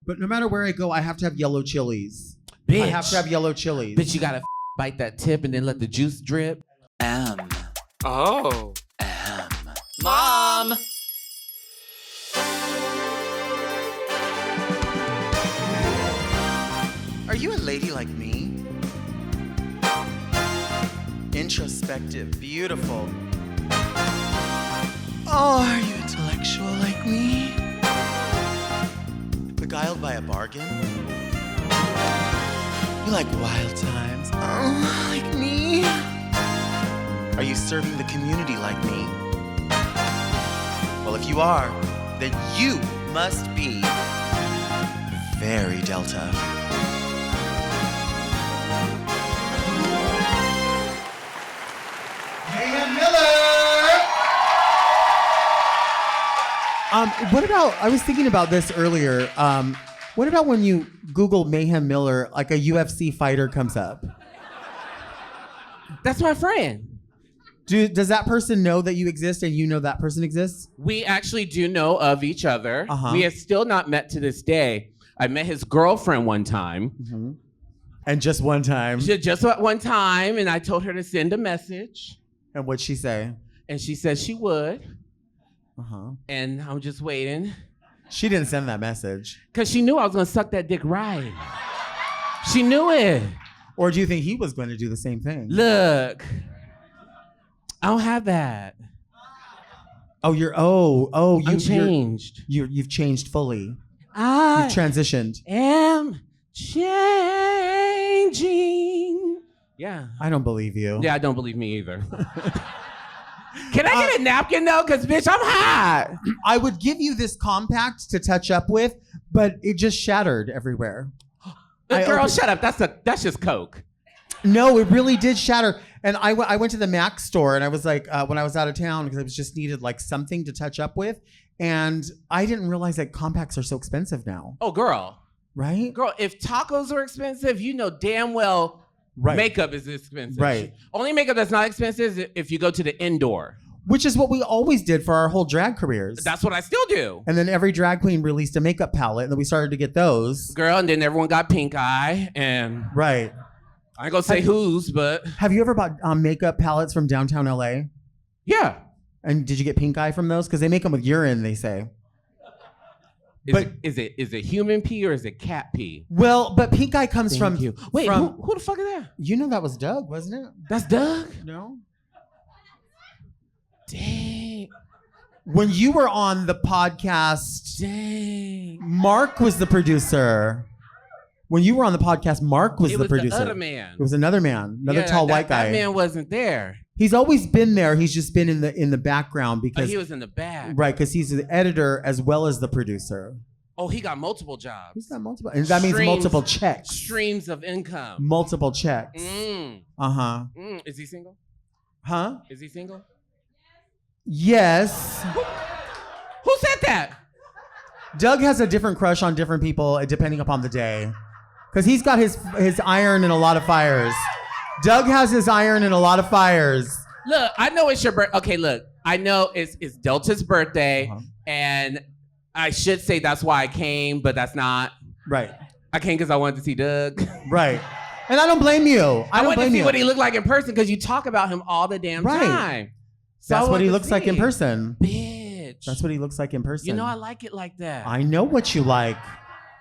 But no matter where I go, I have to have yellow chilies. Bitch. I have to have yellow chilies. Bitch, you gotta bite that tip and then let the juice drip. Oh. Mom! Are you a lady like me? Introspective, beautiful. Oh, are you intellectual like me? Beguiled by a bargain? You like wild times? Oh, like me? Are you serving the community like me? Well, if you are, then you must be very Delta. Mayhem Miller! What about, I was thinking about this earlier. What about when you Google Mayhem Miller, like a UFC fighter comes up? That's my friend. Does that person know that you exist and you know that person exists? We actually do know of each other. Uh-huh. We have still not met to this day. I met his girlfriend one time. Mm-hmm. And just one time. Just one time, and I told her to send a message. And what'd she say? And she said she would. Uh-huh. And I'm just waiting. She didn't send that message. Because she knew I was going to suck that dick right. She knew it. Or do you think he was going to do the same thing? Look, I don't have that. Oh, you've changed. You've changed fully. I You've transitioned. am changing. Yeah. I don't believe you. Yeah, I don't believe me either. Can I get a napkin though? Because bitch, I'm hot. I would give you this compact to touch up with, but it just shattered everywhere. Girl, shut up. That's just Coke. No, it really did shatter. And I went to the Mac store and I was like, when I was out of town, because I was just needed like something to touch up with. And I didn't realize that compacts are so expensive now. Oh, girl. Right? Girl, if tacos are expensive, you know damn well makeup is expensive. Right. Only makeup that's not expensive is if you go to the indoor. Which is what we always did for our whole drag careers. That's what I still do. And then every drag queen released a makeup palette, and then we started to get those. Girl, and then everyone got pink eye, and right. I ain't gonna say whose, but have you ever bought makeup palettes from downtown LA? Yeah. And did you get pink eye from those? Because they make them with urine, they say. Is it human pee or is it cat pee? Well, but pink eye comes Thank from. you. Wait, who the fuck is that? You know that was Doug, wasn't it? That's Doug? No. Dang. When you were on the podcast, dang, Mark was the producer. When you were on the podcast, Mark was the producer. It was the other man. It was another man, another tall white guy. That man wasn't there. He's always been there. He's just been in the background because he was in the back. Right, because he's the editor as well as the producer. Oh, he got multiple jobs. He's got multiple, and that means multiple checks. Streams of income. Multiple checks. Uh-huh. Is he single? Huh? Is he single? Yes. Who said that? Doug has a different crush on different people depending upon the day. Because he's got his iron in a lot of fires. Doug has his iron in a lot of fires. Look, I know it's your birthday. Okay, look. I know it's Delta's birthday, and I should say that's why I came, but that's not. Right. I came because I wanted to see Doug. Right. And I don't blame you. I wanted to see what he looked like in person because you talk about him all the damn time. So that's what he looks like in person. Bitch. That's what he looks like in person. You know I like it like that. I know what you like.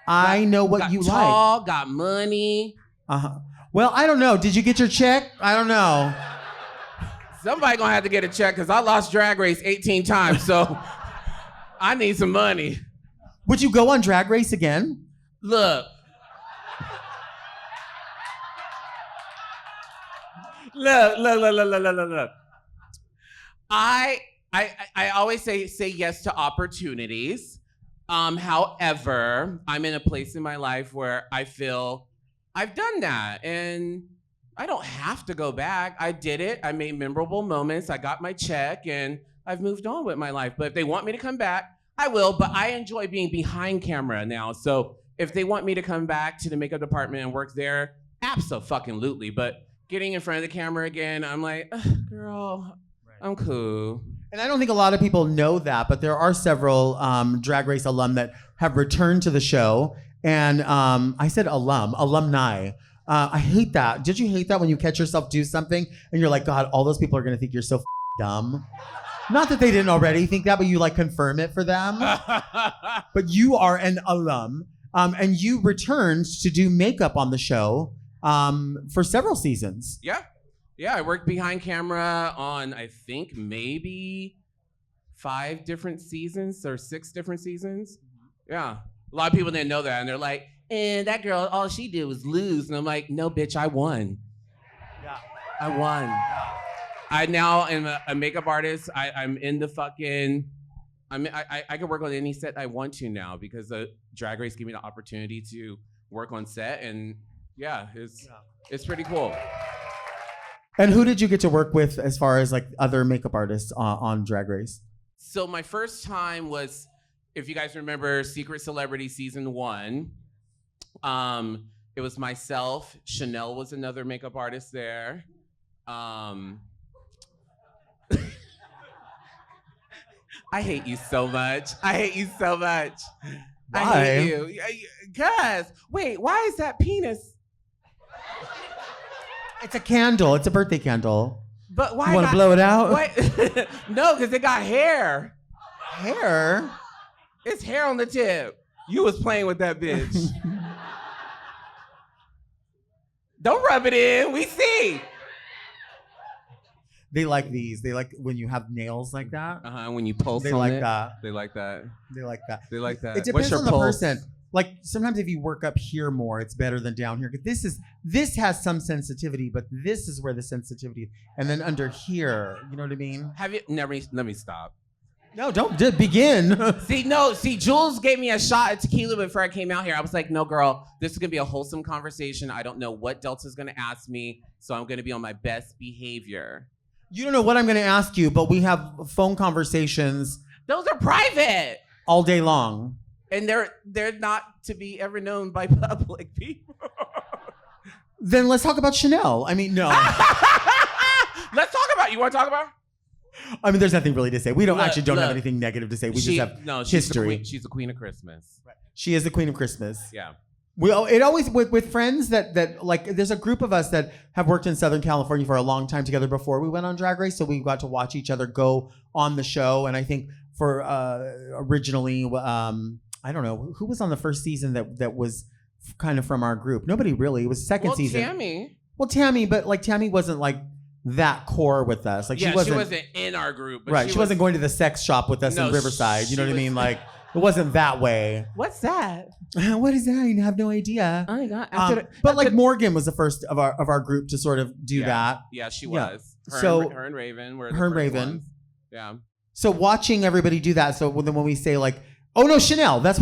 I know what you like. Got tall, got money. Uh-huh. Well, I don't know. Did you get your check? I don't know. Somebody gonna have to get a check because I lost Drag Race 18 times, so I need some money. Would you go on Drag Race again? Look. Look. I always say yes to opportunities. However, I'm in a place in my life where I feel I've done that and I don't have to go back. I did it. I made memorable moments. I got my check and I've moved on with my life. But if they want me to come back, I will. But I enjoy being behind camera now. So if they want me to come back to the makeup department and work there, abso-fucking-lutely. But getting in front of the camera again, I'm like, girl, I'm cool. And I don't think a lot of people know that, but there are several Drag Race alum that have returned to the show And I said alumni. I hate that. Did you hate that when you catch yourself do something and you're like, God, all those people are going to think you're so dumb? Not that they didn't already think that, but you like confirm it for them. But you are an alum. And you returned to do makeup on the show for several seasons. Yeah. Yeah, I worked behind camera on, I think, maybe 5 different seasons or 6 different seasons. Yeah. A lot of people didn't know that, and they're like, and that girl, all she did was lose. And I'm like, no, bitch, I won. Yeah. I won. I now am a makeup artist. I'm in the fucking, I can work on any set I want to now because the Drag Race gave me the opportunity to work on set. And yeah, it's pretty cool. And who did you get to work with as far as like other makeup artists on Drag Race? So my first time was, if you guys remember Secret Celebrity season 1, it was myself. Chanel was another makeup artist there. I hate you so much. I hate you so much. Why? I hate you. Cause, wait, why is that penis? It's a candle. It's a birthday candle. But why? You want to blow it out? What? No, because it got hair. Hair? It's hair on the tip. You was playing with that bitch. Don't rub it in. We see. They like these. They like when you have nails like that. When you pulse They on like it. that. They like that. They like that. They like that. It depends on the person. Like sometimes if you work up here more, it's better than down here. This has some sensitivity, but this is where the sensitivity. And then under here, you know what I mean? Have you never? Let me stop. No, don't begin. See, Jules gave me a shot of tequila before I came out here. I was like, no, girl, this is gonna be a wholesome conversation. I don't know what Delta's gonna ask me, so I'm gonna be on my best behavior. You don't know what I'm going to ask you, but we have phone conversations. Those are private. All day long. And they're not to be ever known by public people. Then let's talk about Chanel. I mean, no. Let's talk about. You want to talk about? I mean, there's nothing really to say. We don't Look, have anything negative to say. We just have history. She's the queen of Christmas. Right. She is the queen of Christmas. Yeah. It always with friends that like there's a group of us that have worked in Southern California for a long time together before we went on Drag Race, so we got to watch each other go on the show. And I think for originally, I don't know who was on the first season that was kind of from our group. Nobody really. It was second season. Tammy. Well, Tammy, but like Tammy wasn't like that core with us. Like she wasn't in our group. But right. She wasn't going to the sex shop with us in Riverside. You know what I mean? Like it wasn't that way. What's that? What is that? I have no idea. Oh my God. But Morgan was the first of our group to sort of do that. Yeah, she was. Her and Raven were the first ones. Yeah. So watching everybody do that. So then when we say like, oh no, Chanel. That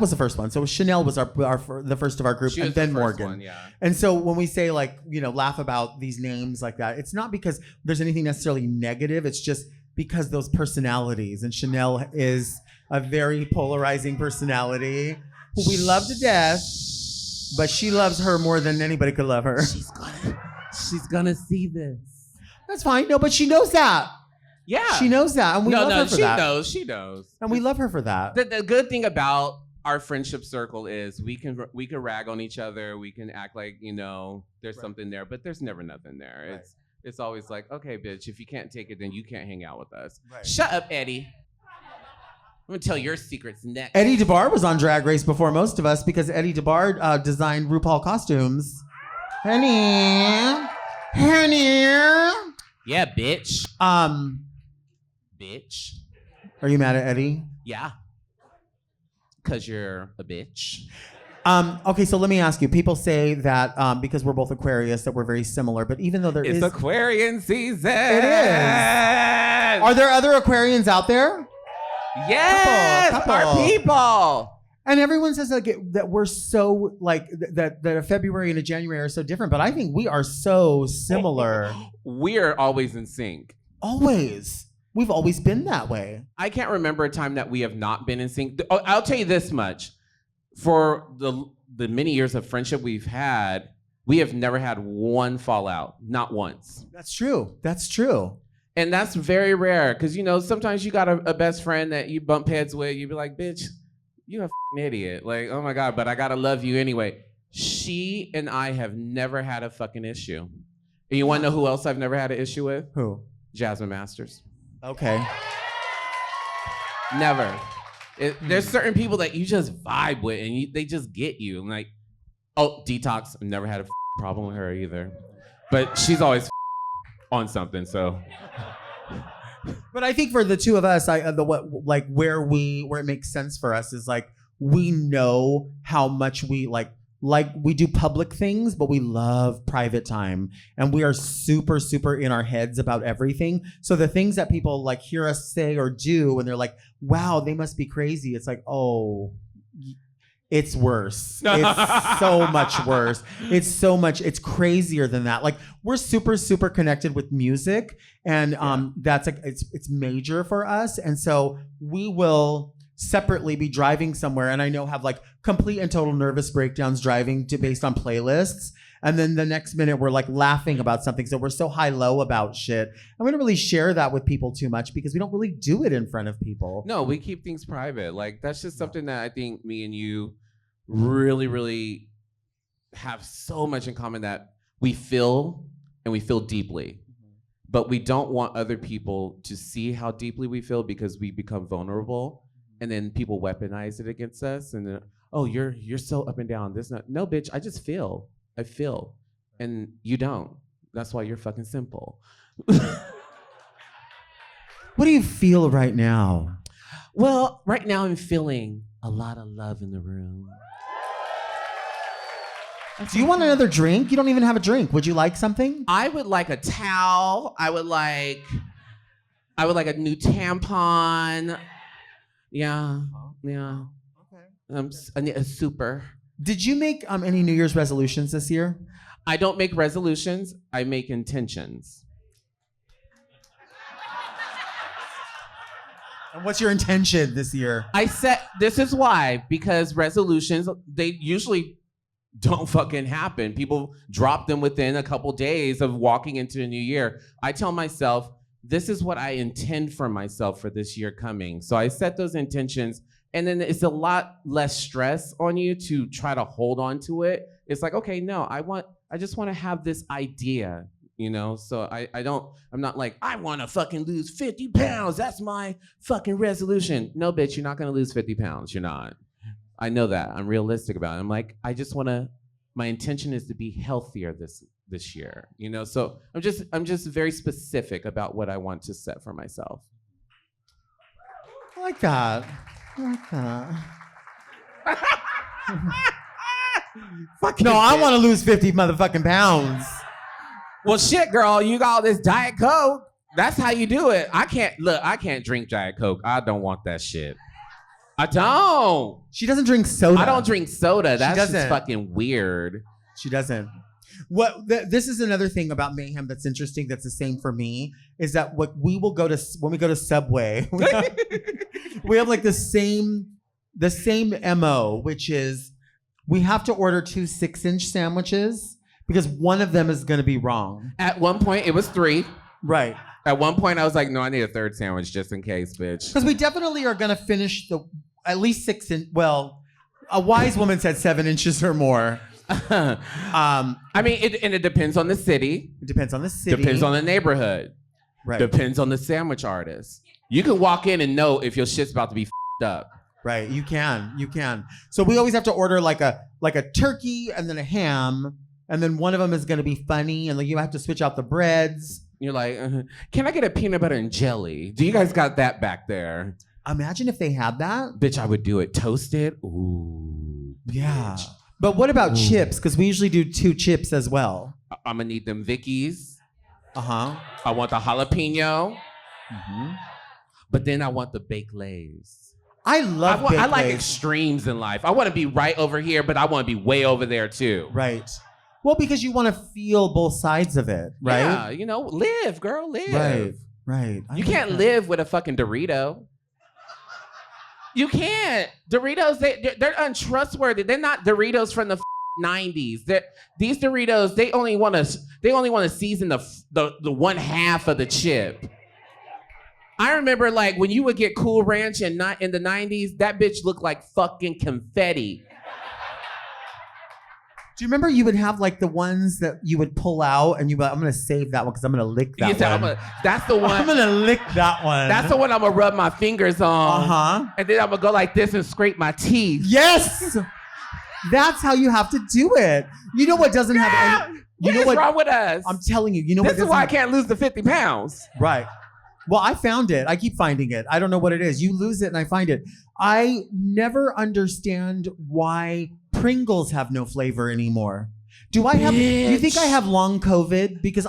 was the first one. So Chanel was the first of our group, and then Morgan. One, yeah. And so when we say like, laugh about these names like that, it's not because there's anything necessarily negative. It's just because those personalities, and Chanel is a very polarizing personality who we love to death, but she loves her more than anybody could love her. She's gonna see this. That's fine. No, but she knows that. Yeah. She knows that, and we love her for that. She knows. And we love her for that. The good thing about our friendship circle is we can rag on each other. We can act like, there's something there, but there's never nothing there. Right. It's always like, okay, bitch, if you can't take it, then you can't hang out with us. Right. Shut up, Eddie. I'm gonna tell your secrets next. Eddie DeBar was on Drag Race before most of us because Eddie DeBar designed RuPaul costumes. Honey. Yeah, bitch. Bitch. Are you mad at Eddie? Yeah. Cause you're a bitch. Okay, so let me ask you. People say that because we're both Aquarius that we're very similar, but even though it's Aquarian season. It is. Are there other Aquarians out there? Yes, couple. our people. And everyone says that we're so like that a February and a January are so different, but I think we are so similar. We're always in sync. Always. We've always been that way. I can't remember a time that we have not been in sync. I'll tell you this much. For the many years of friendship we've had, we have never had one fallout. Not once. That's true. That's true. And that's very rare because, sometimes you got a best friend that you bump heads with. You be like, bitch, you're a f***ing idiot. Like, oh my God, but I gotta love you anyway. She and I have never had a fucking issue. And you wanna know who else I've never had an issue with? Who? Jasmine Masters. Okay. Never. There's certain people that you just vibe with and they just get you. I'm like, oh, Detox, I've never had a problem with her either. But she's always on something, so. But I think for the two of us, where it makes sense for us is like we know how much we like we do public things, but we love private time, and we are super, super in our heads about everything. So the things that people like hear us say or do, and they're like, "Wow, they must be crazy." It's like, oh. It's worse. It's so much worse. It's crazier than that. Like we're super, super connected with music, and that's like it's major for us. And so we will separately be driving somewhere, and I know have like complete and total nervous breakdowns driving based on playlists. And then the next minute we're like laughing about something. So we're so high-low about shit. And we don't really share that with people too much because we don't really do it in front of people. No, we keep things private. Like that's just something that I think me and you really, really have so much in common, that we feel and we feel deeply. But we don't want other people to see how deeply we feel because we become vulnerable, and then people weaponize it against us. And then, oh, you're so up and down. No, bitch, I just feel. I feel. And you don't. That's why you're fucking simple. What do you feel right now? Well, right now I'm feeling a lot of love in the room. Do you want another drink? You don't even have a drink. Would you like something? I would like a towel. I would like a new tampon. Yeah. Okay. I need a super. Did you make any New Year's resolutions this year? I don't make resolutions. I make intentions. And what's your intention this year? This is why, because resolutions, they usually don't fucking happen. People drop them within a couple days of walking into the new year. I tell myself, this is what I intend for myself for this year coming. So I set those intentions, and then it's a lot less stress on you to try to hold on to it. It's like, okay, no, I just want to have this idea, you know? So I'm not like, I want to fucking lose 50 pounds. That's my fucking resolution. No, bitch, you're not going to lose 50 pounds. You're not. I know that. I'm realistic about it. I'm like, my intention is to be healthier this year, you know? So I'm just very specific about what I want to set for myself. I like that. No, I want to lose 50 motherfucking pounds. Well, shit, girl, you got all this Diet Coke. That's how you do it. I can't drink Diet Coke. I don't want that shit. I don't. She doesn't drink soda. I don't drink soda. That's just fucking weird. She doesn't. This is another thing about Mayhem that's interesting. That's the same for me. Is that when we go to Subway, we have like the same MO, which is we have to order 2 6-inch sandwiches because one of them is going to be wrong. At one point, it was 3. Right. At one point, I was like, no, I need a 3rd sandwich just in case, bitch. Because we definitely are going to finish at least 6 inch. Well, a wise woman said 7 inches or more. I mean, it depends on the city. It depends on the city. Depends on the neighborhood. Right. Depends on the sandwich artist. You can walk in and know if your shit's about to be f***ed up. Right. You can. So we always have to order like a turkey and then a ham, and then one of them is going to be funny, and like you have to switch out the breads. You're like, can I get a peanut butter and jelly? Do you guys got that back there? Imagine if they had that. Bitch, I would do it. Toasted? Ooh. Yeah. But what about chips? Because we usually do 2 chips as well. I'm going to need them Vickies. Uh-huh. I want the jalapeno. Mm-hmm. But then I want the baked Lays. I like extremes in life. I want to be right over here, but I want to be way over there too. Right. Well, because you want to feel both sides of it, right? Yeah, you know, live, girl, live. Right. You can't live with a fucking Dorito. You can't. Doritos, they're untrustworthy. They're not Doritos from the 90s. These Doritos, they only want to season the one half of the chip. I remember like when you would get Cool Ranch and not in the 90s, that bitch looked like fucking confetti. Do you remember you would have like the ones that you would pull out and you'd be like, I'm going to save that one because I'm going to lick that one. That's the one. I'm going to lick that one. That's the one I'm going to rub my fingers on. Uh-huh. And then I'm going to go like this and scrape my teeth. Yes! That's how you have to do it. You know what doesn't have any... What is wrong with us? I'm telling you, this is why I can't lose the 50 pounds. Right. Well, I found it. I keep finding it. I don't know what it is. You lose it and I find it. I never understand why Pringles have no flavor anymore. Do you think I have long COVID? Because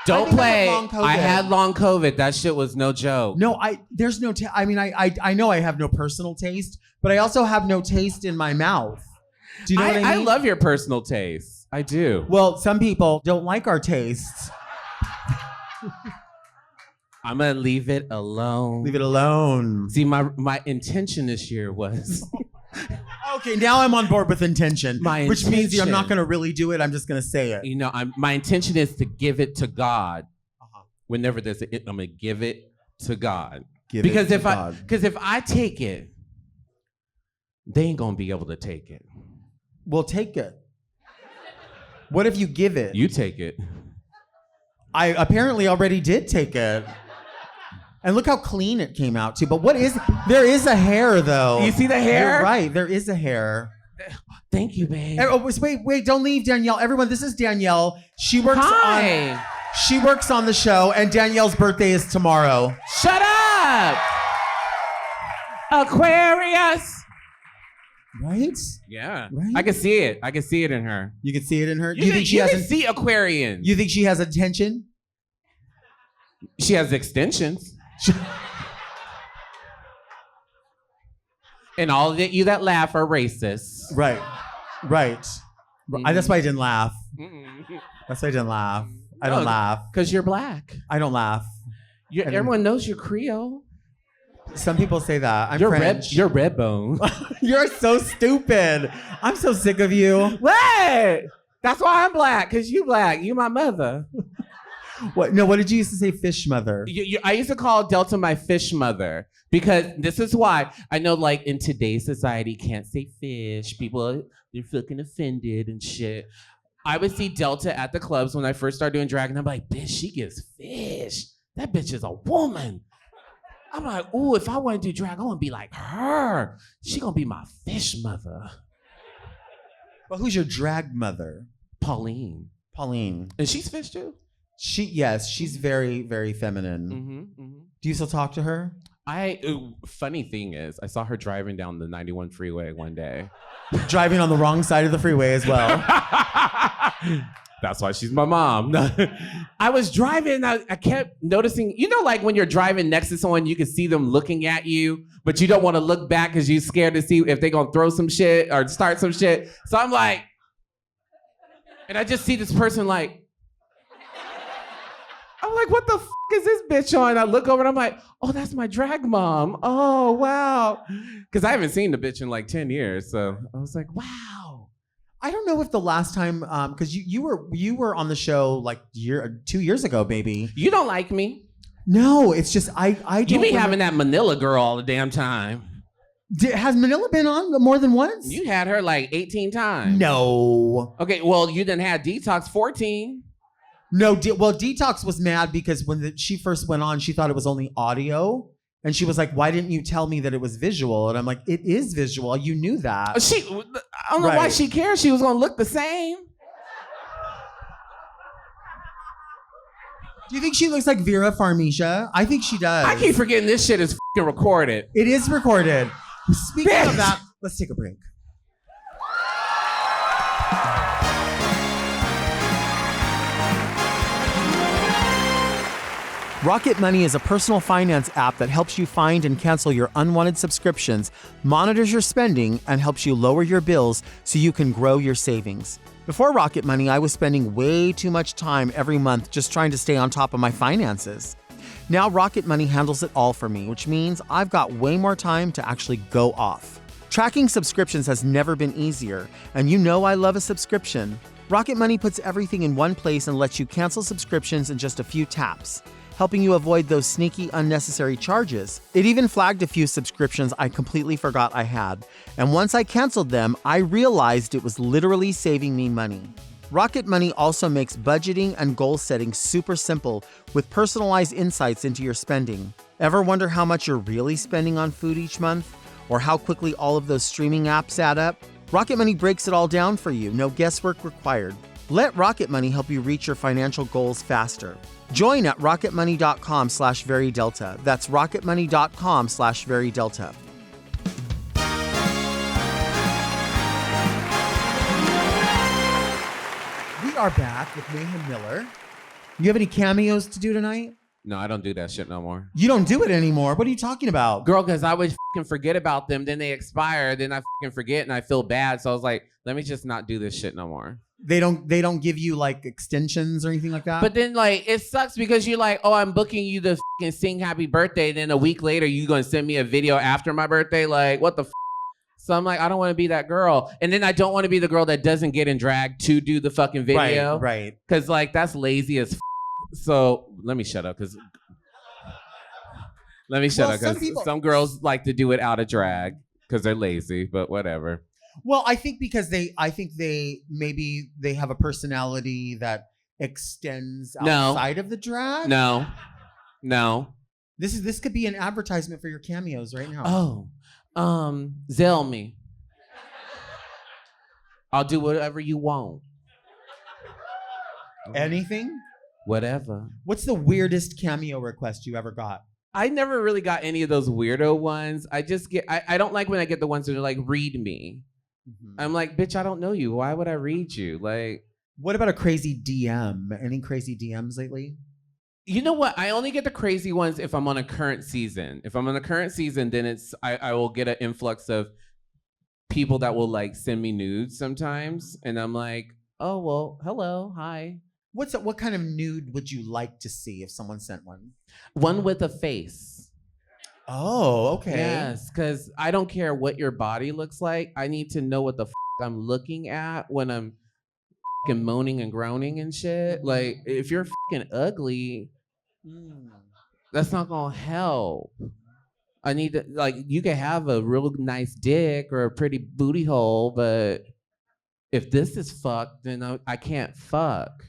Don't play. I had long COVID. That shit was no joke. No, there's no, I know I have no personal taste, but I also have no taste in my mouth. Do you know what I mean? I love your personal taste. I do. Well, some people don't like our tastes. I'm going to leave it alone. Leave it alone. See, my intention this year was... Okay, now I'm on board with intention. Which means I'm not going to really do it. I'm just going to say it. You know, my intention is to give it to God. Whenever there's I'm going to give it to God. Because if I take it, they ain't going to be able to take it. Well, take it. What if you give it? You take it. I apparently already did take it. And look how clean it came out too. But there is a hair though. You see the hair? You're right, there is a hair. Thank you, babe. Wait, don't leave, Danielle. Everyone, this is Danielle. She works on the show, and Danielle's birthday is tomorrow. Shut up! Aquarius! Right? Yeah. Right? I can see it. I can see it in her. You can see it in her? You think she can see Aquarian? You think she has attention? She has extensions. And all of you that laugh are racist. Right. Mm-hmm. That's why I didn't laugh. Mm-hmm. That's why I didn't laugh. I don't laugh. Because you're black. I don't laugh. Everyone knows you're Creole. Some people say that. I'm you're French. You're red bone. You're so stupid. I'm so sick of you. What? That's why I'm black, because you black. You my mother. What? No, what did you used to say, fish mother? I used to call Delta my fish mother, because this is why I know, like, in today's society, can't say fish. People, they're fucking offended and shit. I would see Delta at the clubs when I first started doing drag, and I'm like, bitch, she gives fish. That bitch is a woman. I'm like, ooh, if I want to do drag, I want to be like her. She gonna be my fish mother. Well, who's your drag mother? Pauline. And she's fish too? Yes, she's very, very feminine. Mm-hmm, mm-hmm. Do you still talk to her? Funny thing is, I saw her driving down the 91 freeway one day. Driving on the wrong side of the freeway as well. That's why she's my mom. I was driving, I kept noticing, you know, like when you're driving next to someone, you can see them looking at you, but you don't want to look back because you're scared to see if they're going to throw some shit or start some shit. So I'm like, and I just see this person like, I'm like, what the f*** is this bitch on? I look over and I'm like, oh, that's my drag mom. Oh, wow. Because I haven't seen the bitch in like 10 years. So I was like, wow. I don't know if the last time, because you were on the show like 2 years ago, baby. You don't like me. No, it's just I don't. You be having that Manila girl all the damn time. Has Manila been on more than once? You had her like 18 times. No. Okay, well, you done had Detox 14. No, well, Detox was mad because when she first went on, she thought it was only audio. And she was like, why didn't you tell me that it was visual? And I'm like, it is visual. You knew that. I don't know why she cared. She was going to look the same. Do you think she looks like Vera Farmiga? I think she does. I keep forgetting this shit is f***ing recorded. It is recorded. Speaking of that, let's take a break. Rocket Money is a personal finance app that helps you find and cancel your unwanted subscriptions, monitors your spending, and helps you lower your bills so you can grow your savings. Before Rocket Money, I was spending way too much time every month just trying to stay on top of my finances. Now Rocket Money handles it all for me, which means I've got way more time to actually go off. Tracking subscriptions has never been easier, and you know I love a subscription. Rocket Money puts everything in one place and lets you cancel subscriptions in just a few taps. helping you avoid those sneaky, unnecessary charges. It even flagged a few subscriptions I completely forgot I had. And once I canceled them, I realized it was literally saving me money. Rocket Money also makes budgeting and goal setting super simple with personalized insights into your spending. Ever wonder how much you're really spending on food each month? Or how quickly all of those streaming apps add up? Rocket Money breaks it all down for you, no guesswork required. Let Rocket Money help you reach your financial goals faster. Join at rocketmoney.com/verydelta. That's rocketmoney.com/verydelta. We are back with Mayhem Miller. You have any cameos to do tonight? No, I don't do that shit no more. You don't do it anymore. What are you talking about? Girl, because I would fucking forget about them, then they expire, then I fucking forget and I feel bad. So I was like, let me just not do this shit no more. They don't give you like extensions or anything like that? But then like it sucks because you're like, oh, I'm booking you to fucking sing happy birthday. Then a week later, you gonna send me a video after my birthday? Like, what the f? So I'm like, I don't want to be that girl. And then I don't want to be the girl that doesn't get in drag to do the fucking video. Right. Because like that's lazy as f. So let me shut up because some girls like to do it out of drag because they're lazy, but whatever. Well, I think they maybe they have a personality that extends outside of the drag. No. This could be an advertisement for your cameos right now. Zell me. I'll do whatever you want. Anything? Whatever. What's the weirdest cameo request you ever got? I never really got any of those weirdo ones. I don't like when I get the ones that are like, read me. Mm-hmm. I'm like, bitch, I don't know you. Why would I read you? Like, what about a crazy DM? Any crazy DMs lately? You know what? I only get the crazy ones if I'm on a current season. If I'm on a current season, then I will get an influx of people that will like send me nudes sometimes. And I'm like, oh, well, hello, hi. What kind of nude would you like to see if someone sent one? One with a face. Oh, okay. Yes, because I don't care what your body looks like. I need to know what the I'm looking at when I'm moaning and groaning and shit. Like, if you're ugly, that's not gonna help. I need to, like, you can have a real nice dick or a pretty booty hole, but if this is fucked, then I can't fuck.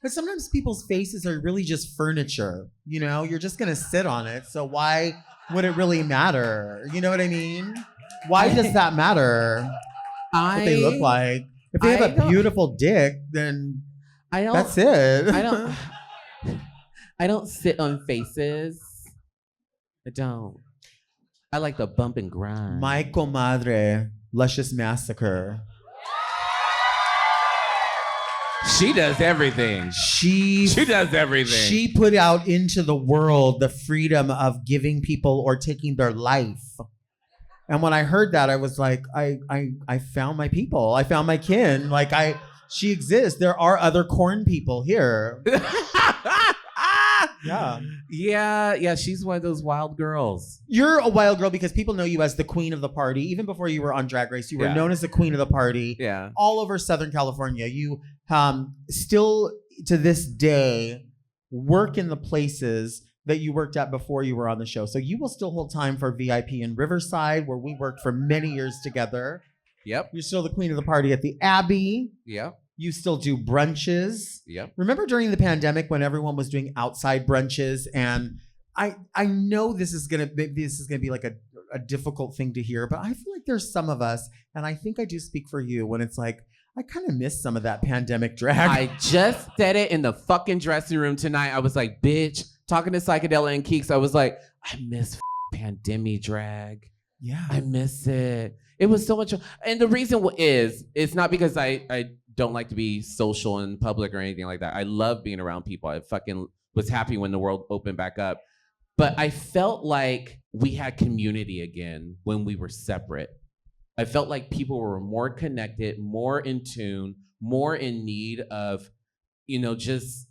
But sometimes people's faces are really just furniture. You know, you're just gonna sit on it. So why would it really matter? You know what I mean? Why does that matter? What they look like. If they have a beautiful dick, then that's it. I don't sit on faces. I don't. I like the bump and grind. My comadre, Luscious Massacre. She does everything. She does everything. She put out into the world the freedom of giving people or taking their life. And when I heard that, I was like, I found my people. I found my kin. Like she exists. There are other corn people here. Yeah, she's one of those wild girls. You're a wild girl because people know you as the queen of the party. Even before you were on Drag Race, you were known as the queen of the party. Yeah. All over Southern California. You still to this day work in the places that you worked at before you were on the show. So you will still hold time for VIP in Riverside, where we worked for many years together. Yep. You're still the queen of the party at the Abbey. Yep. You still do brunches. Yep. Remember during the pandemic when everyone was doing outside brunches? And I know this is gonna be like a difficult thing to hear, but I feel like there's some of us, and I think I do speak for you, when it's like, I kind of miss some of that pandemic drag. I just said it in the fucking dressing room tonight. I was like, bitch, talking to Psychedelic and Keeks, I was like, I miss pandemic drag. Yeah. I miss it. It was so much. And the reason is, it's not because I don't like to be social in public or anything like that. I love being around people. I fucking was happy when the world opened back up. But I felt like we had community again when we were separate. I felt like people were more connected, more in tune, more in need of, just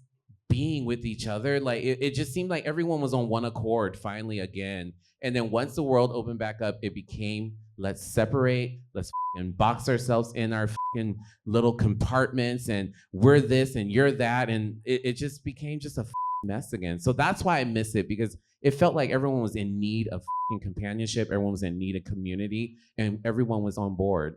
being with each other. Like it just seemed like everyone was on one accord finally again. And then once the world opened back up, it became let's separate, let's box ourselves in our little compartments, and we're this and you're that, and it just became just a mess again. So that's why I miss it, because it felt like everyone was in need of companionship, everyone was in need of community, and everyone was on board.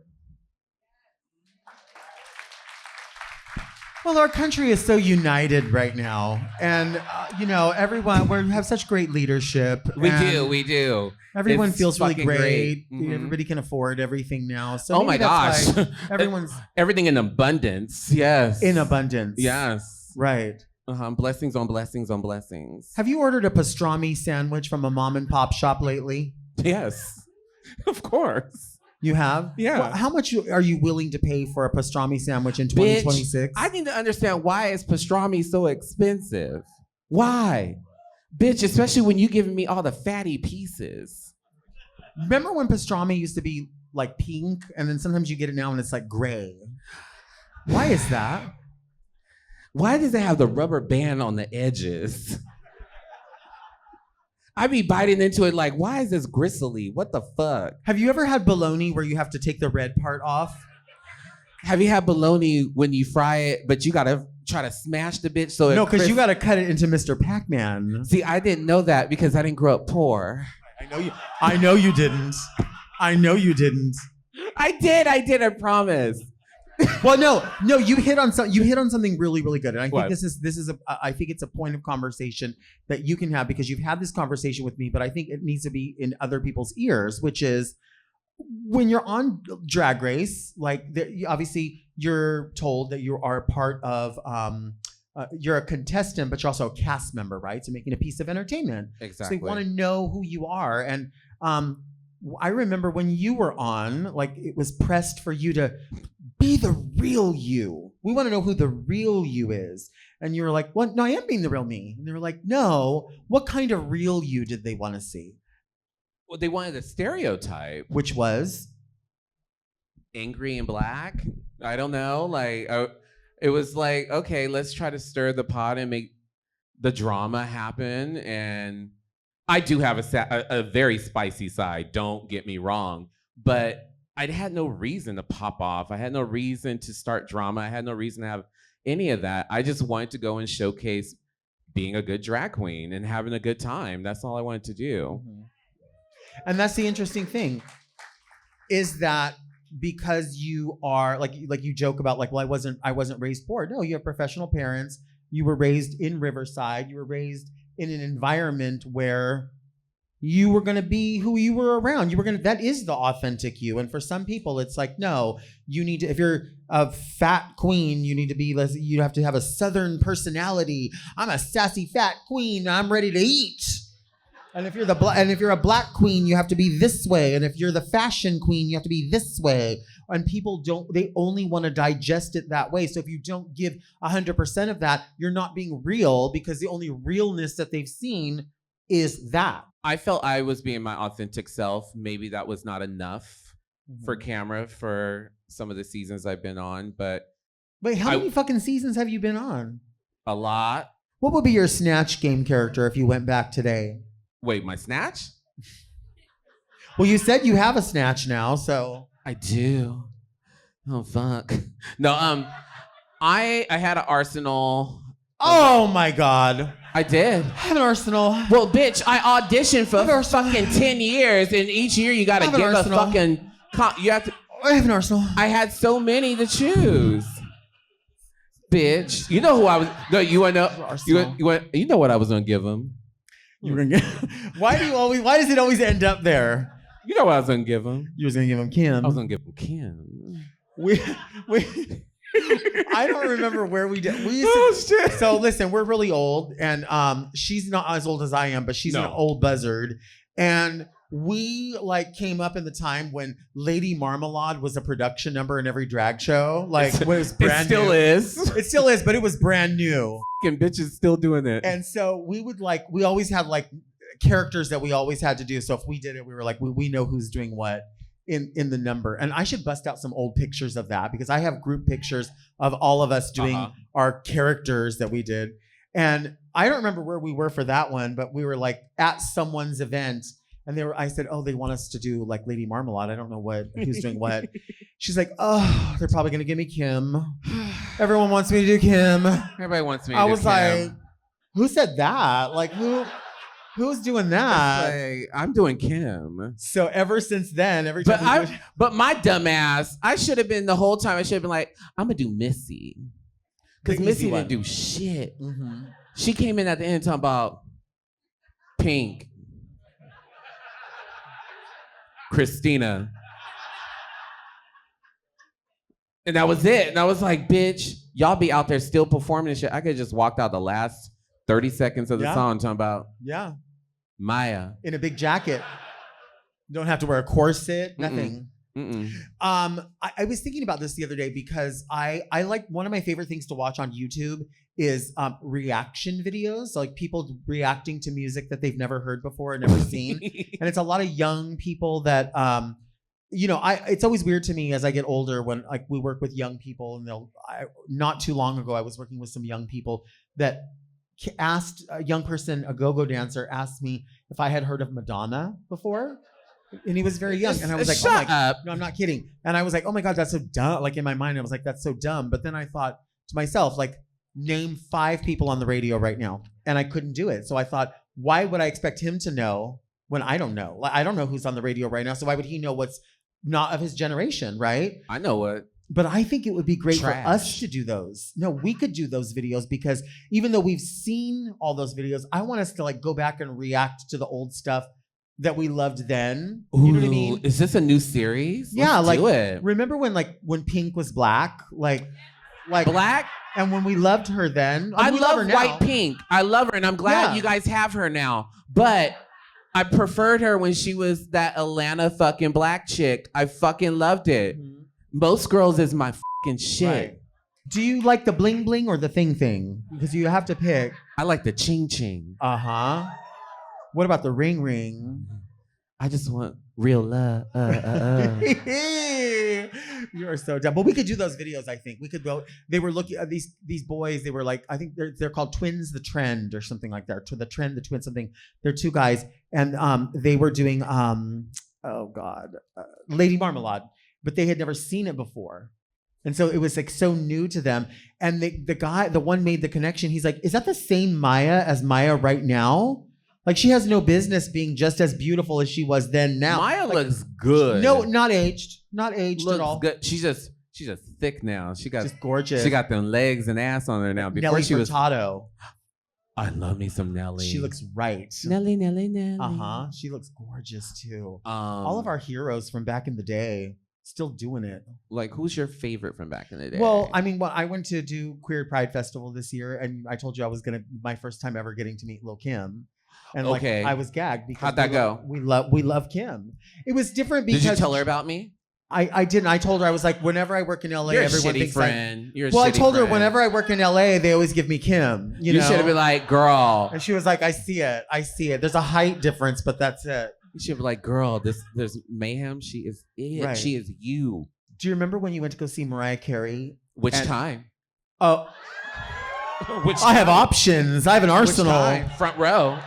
Well, our country is so united right now, and everyone, we have such great leadership. We do. Everyone It's feels really great. Mm-hmm. Everybody can afford everything now. So oh my gosh, everyone's everything in abundance. Yes, in abundance. Yes, right. Blessings on blessings on blessings. Have you ordered a pastrami sandwich from a mom and pop shop lately? Yes, of course. You have? Yeah. Well, how much are you willing to pay for a pastrami sandwich in 2026? I need to understand, why is pastrami so expensive? Why? Bitch, especially when you giving me all the fatty pieces. Remember when pastrami used to be like pink, and then sometimes you get it now and it's like gray? Why is that? Why does it have the rubber band on the edges? I be biting into it like, why is this gristly? What the fuck? Have you ever had bologna where you have to take the red part off? Have you had bologna when you fry it, but you gotta try to smash the bitch so No, because you gotta cut it into Mr. Pac-Man. See, I didn't know that because I didn't grow up poor. I know you didn't. I know you didn't. I did, I promise. Well, no, you hit on something really, really good, and I What? think I think it's a point of conversation that you can have, because you've had this conversation with me, but I think it needs to be in other people's ears, which is when you're on Drag Race, like obviously you're told that you are part of, you're a contestant, but you're also a cast member, right? So making a piece of entertainment. Exactly. So you want to know who you are, and I remember when you were on, like it was pressed for you to be the real you. We want to know who the real you is. And you were like, well, no, I am being the real me. And they were like, no, what kind of real you did they want to see? Well, they wanted a stereotype. Which was? Angry and black? I don't know. Like, it was like, okay, let's try to stir the pot and make the drama happen. And I do have a very spicy side, don't get me wrong. But I had no reason to pop off. I had no reason to start drama. I had no reason to have any of that. I just wanted to go and showcase being a good drag queen and having a good time. That's all I wanted to do. Mm-hmm. And that's the interesting thing, is that because you are like you joke about, like, well, I wasn't raised poor. No, you have professional parents. You were raised in Riverside. You were raised in an environment where you were going to be who you were around. That is the authentic you. And for some people, it's like, no, you need to, if you're a fat queen, you have to have a Southern personality. I'm a sassy fat queen. I'm ready to eat. And if you're a black queen, you have to be this way. And if you're the fashion queen, you have to be this way. And people they only want to digest it that way. So if you don't give 100% of that, you're not being real, because the only realness that they've seen is that. I felt I was being my authentic self. Maybe that was not enough for camera for some of the seasons I've been on, but wait, how many fucking seasons have you been on? A lot. What would be your Snatch Game character if you went back today? Wait, my Snatch? Well, you said you have a Snatch now, so. I do. Oh, fuck. No, I had an arsenal. Oh my God. I did. I have an arsenal. Well, bitch, I auditioned for fucking 10 years, and each year you gotta give a fucking. You have to. I have an arsenal. I had so many to choose. Bitch, you know who I was. No, you want to know? You know what I was gonna give him. You were gonna get. Why does it always end up there? You know what I was gonna give him. You was gonna give him Kim. I was gonna give him Kim. We I don't remember where we did. Shit. So listen, we're really old, and she's not as old as I am, but she's an old buzzard. And we came up in the time when Lady Marmalade was a production number in every drag show. It was brand new. It still is, but it was brand new. Fucking bitches still doing it. And so we would we always had characters that we always had to do. So if we did it, we were like, we know who's doing what in the number. And I should bust out some old pictures of that, because I have group pictures of all of us doing our characters that we did. And I don't remember where we were for that one, but we were at someone's event, And I said, oh, they want us to do like Lady Marmalade. I don't know who's doing what. She's like, oh, they're probably going to give me Kim. Everyone wants me to do Kim. Everybody wants me to I do was Kim. like, who said that? Like, who's doing that? Like, I'm doing Kim. So ever since then, every time. But my dumb ass, I should have been the whole time. I should have been like, I'm gonna do Missy, because Missy didn't do shit. Mm-hmm. She came in at the end talking about Pink, Christina, and that was it. And I was like, bitch, y'all be out there still performing and shit. I could have just walked out the last 30 seconds of the song talking about Maya in a big jacket. You don't have to wear a corset, nothing. I was thinking about this the other day because I like, one of my favorite things to watch on YouTube is reaction videos. So like people reacting to music that they've never heard before and never seen. And it's a lot of young people that it's always weird to me as I get older when like we work with young people, and not too long ago I was working with some young people that asked a young person, a go-go dancer, asked me if I had heard of Madonna before. And he was very young. And I was like, Shut up. No, I'm not kidding. And I was like, oh my God, that's so dumb. Like in my mind, I was like, that's so dumb. But then I thought to myself, like, name 5 people on the radio right now. And I couldn't do it. So I thought, why would I expect him to know when I don't know? Like, I don't know who's on the radio right now. So why would he know what's not of his generation, right? I know what. But I think it would be great Trash. for us to do those. No, we could do those videos because even though we've seen all those videos, I want us to like go back and react to the old stuff that we loved then. You know what I mean? Is this a new series? Yeah, Let's do it. Remember when Pink was black? Like black? And when we loved her then. I we love her now. White Pink. I love her, and I'm glad you guys have her now. But I preferred her when she was that Atlanta fucking black chick. I fucking loved it. Mm-hmm. Most girls is my fucking shit. Right. Do you like the bling bling or the thing? Because you have to pick. I like the ching ching. Uh-huh. What about the ring ring? I just want real love. You are so dumb. But we could do those videos, I think. We could go. They were looking at these boys. They were like, I think they're called Twins the Trend or something like that. To the Trend, the Twin something. They're 2 guys. And they were doing, Lady Marmalade. But they had never seen it before. And so it was like so new to them. And the one made the connection. He's like, is that the same Maya as Maya right now? Like she has no business being just as beautiful as she was then now. Maya like, looks good. No, not aged. Not aged looks at all. Good. She's just thick now. She's gorgeous. She got them legs and ass on her now. Before Nelly she Furtado. I love me some Nelly. She looks right. Nelly. Uh-huh. She looks gorgeous too. All of our heroes from back in the day still doing it. Like, who's your favorite from back in the day? Well, I mean, I went to do Queer Pride Festival this year, and I told you I was my first time ever getting to meet Lil' Kim. And I was gagged because how'd that go? We love Kim. It was different because did you tell her about me? I didn't. I told her I was like, whenever I work in LA, You're everyone a shitty thinks friend. You're a well, shitty I told her friend. whenever I work in LA, they always give me Kim. You know? should have been like, girl. And she was like, I see it. There's a height difference, but that's it. You should be like, girl, there's Mayhem. She is it. Right. She is you. Do you remember when you went to go see Mariah Carey? Which time? Oh, which I have options. I have an arsenal. Which time? Front row.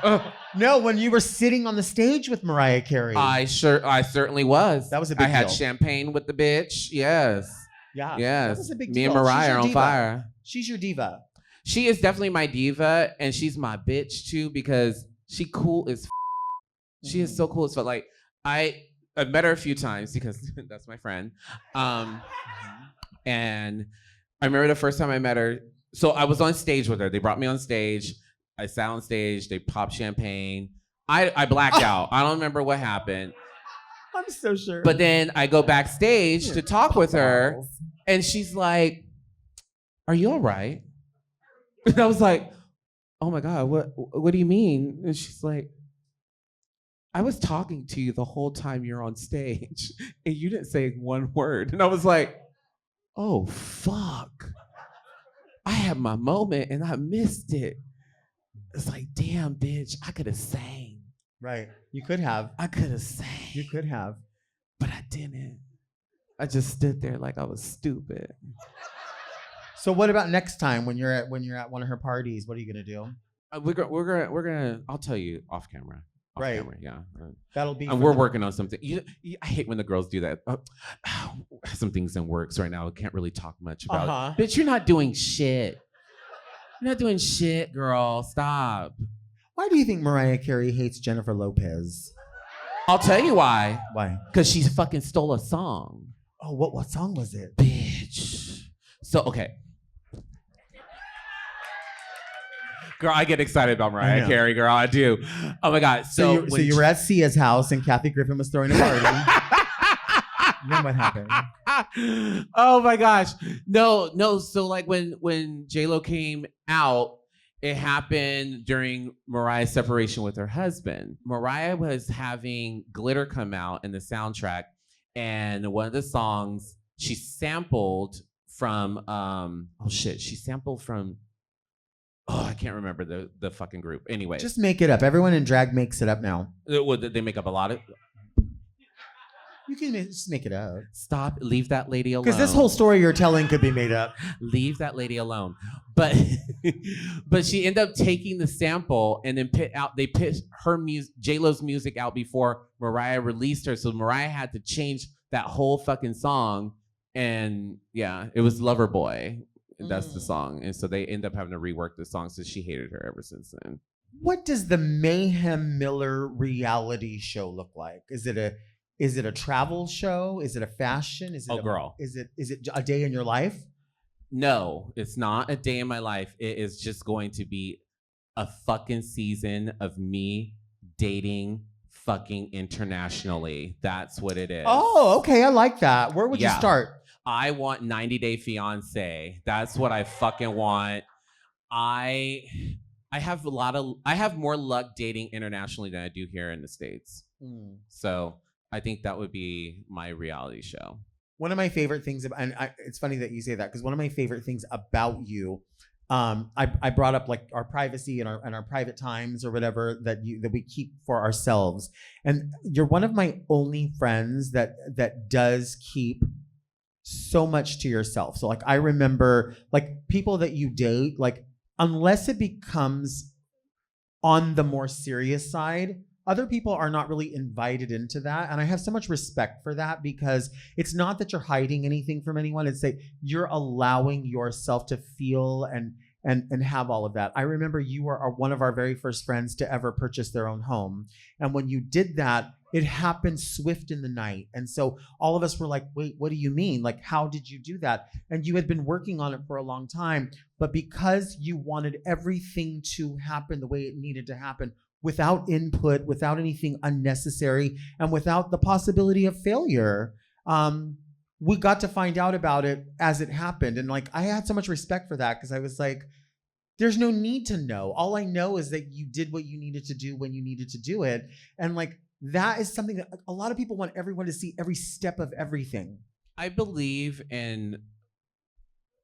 No, when you were sitting on the stage with Mariah Carey. I certainly was. That was a big deal. I had champagne with the bitch. Yes. Yeah. Yes. That was a big Me deal. and Mariah are on fire. She's your diva. She is definitely my diva, and she's my bitch too because she cool as. She is so cool as fuck. Like I've met her a few times because that's my friend. And I remember the first time I met her. So I was on stage with her. They brought me on stage. I sat on stage. They popped champagne. I blacked out. I don't remember what happened. I'm so sure. But then I go backstage to talk with her, and she's like, "Are you all right?" And I was like, "Oh my God, what do you mean?" And she's like, I was talking to you the whole time you're on stage, and you didn't say one word. And I was like, oh, fuck. I had my moment, and I missed it. It's like, damn, bitch, I could have sang. Right. You could have. I could have sang. You could have. But I didn't. I just stood there like I was stupid. So what about next time when you're at one of her parties? What are you gonna do? We're gonna. I'll tell you off camera. off Right. camera. Yeah. That'll be. And we're working on something. I hate when the girls do that. Some things in works right now. I can't really talk much about it. Bitch, you're not doing shit. You're not doing shit, girl. Stop. Why do you think Mariah Carey hates Jennifer Lopez? I'll tell you why. Why? Because she fucking stole a song. Oh, what song was it? Bitch. So, okay. Girl, I get excited about Mariah Carey, girl. I do. Oh my God. So you were at Sia's house and Kathy Griffin was throwing a party. Then what happened? Oh my gosh. No. So like when J-Lo came out, it happened during Mariah's separation with her husband. Mariah was having glitter come out in the soundtrack, and one of the songs she sampled from I can't remember the fucking group. Anyway. Just make it up. Everyone in drag makes it up now. They make up a lot of... You can just make it up. Stop. Leave that lady alone. Because this whole story you're telling could be made up. Leave that lady alone. But she ended up taking the sample and then they put her J-Lo's music out before Mariah released her. So Mariah had to change that whole fucking song. And yeah, it was Lover Boy. That's the song. And so they end up having to rework the song, so she hated her ever since then. What does the Mayhem Miller reality show look like? Is it a travel show? Is it a fashion? Is it girl. Is it a day in your life? No, it's not a day in my life. It is just going to be a fucking season of me dating fucking internationally. That's what it is. Oh, okay. I like that. Where would you start? I want 90 Day Fiance. That's what I fucking want. I have more luck dating internationally than I do here in the States. So I think that would be my reality show. One of my favorite things, it's funny that you say that, because one of my favorite things about you, I brought up like our privacy and our private times or whatever that we keep for ourselves, and you're one of my only friends that does keep so much to yourself. So like I remember like people that you date, like unless it becomes on the more serious side, other people are not really invited into that. And I have so much respect for that, because it's not that you're hiding anything from anyone. It's that you're allowing yourself to feel and have all of that. I remember you were one of our very first friends to ever purchase their own home. And when you did that, it happened swift in the night. And so all of us were like, wait, what do you mean? Like, how did you do that? And you had been working on it for a long time, but because you wanted everything to happen the way it needed to happen, without input, without anything unnecessary, and without the possibility of failure, we got to find out about it as it happened. And like, I had so much respect for that, because I was like, there's no need to know. All I know is that you did what you needed to do when you needed to do it. And like, that is something that a lot of people want everyone to see every step of everything. I believe in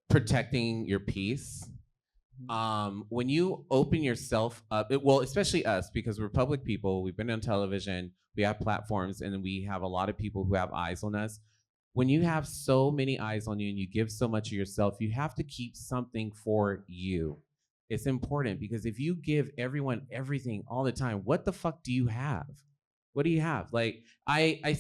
protecting your peace. When you open yourself up, especially us, because we're public people, we've been on television, we have platforms, and we have a lot of people who have eyes on us. When you have so many eyes on you and you give so much of yourself, you have to keep something for you. It's important, because if you give everyone everything all the time, what the fuck do you have? What do you have? Like, a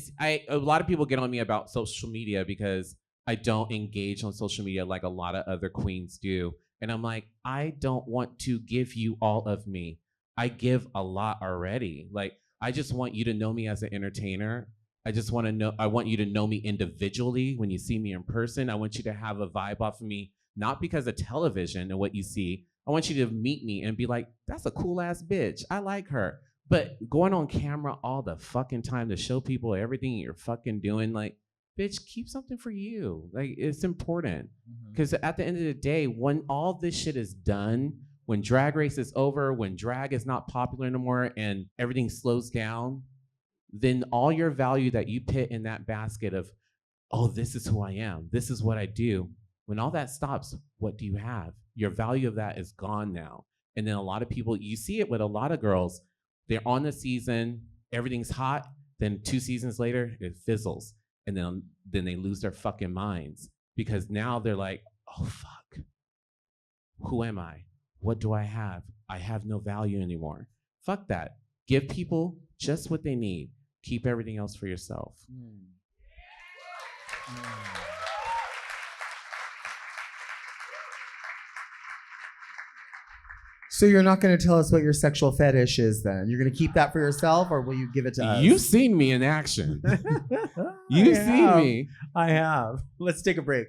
lot of people get on me about social media because I don't engage on social media like a lot of other queens do. And I'm like, I don't want to give you all of me. I give a lot already. Like, I just want you to know me as an entertainer. I want you to know me individually. When you see me in person, I want you to have a vibe off of me, not because of television and what you see. I want you to meet me and be like, that's a cool ass bitch. I like her. But going on camera all the fucking time to show people everything you're fucking doing, like, bitch, keep something for you. Like, it's important. Because at the end of the day, when all this shit is done, when Drag Race is over, when drag is not popular anymore and everything slows down, then all your value that you put in that basket of, oh, this is who I am, this is what I do, when all that stops, what do you have? Your value of that is gone now. And then a lot of people, you see it with a lot of girls, they're on the season, everything's hot, then 2 seasons later, it fizzles. And then they lose their fucking minds, because now they're like, oh, fuck. Who am I? What do I have? I have no value anymore. Fuck that. Give people just what they need. Keep everything else for yourself. So you're not going to tell us what your sexual fetish is then? You're going to keep that for yourself, or will you give it to us? You've seen me in action. You've seen me. I have. Let's take a break.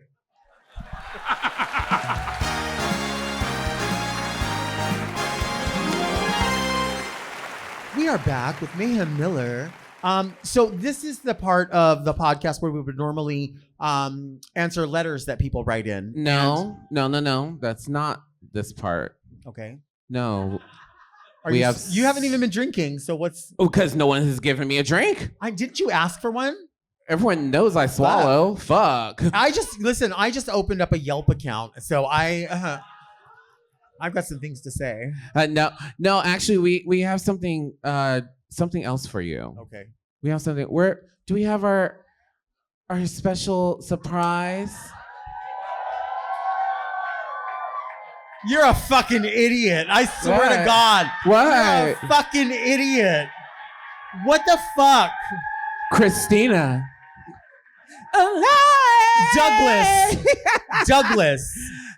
We are back with Mayhem Miller. So this is the part of the podcast where we would normally answer letters that people write in. No. That's not this part. Okay. No. You haven't even been drinking, so what's... Because no one has given me a drink. Didn't you ask for one? Everyone knows I swallow. Fuck. I just opened up a Yelp account, so I've got some things to say. No, actually we have something else for you. Okay. We have something. Do we have our special surprise? You're a fucking idiot. I swear What? to God. What? You're a fucking idiot. What the fuck? Christina. Douglas.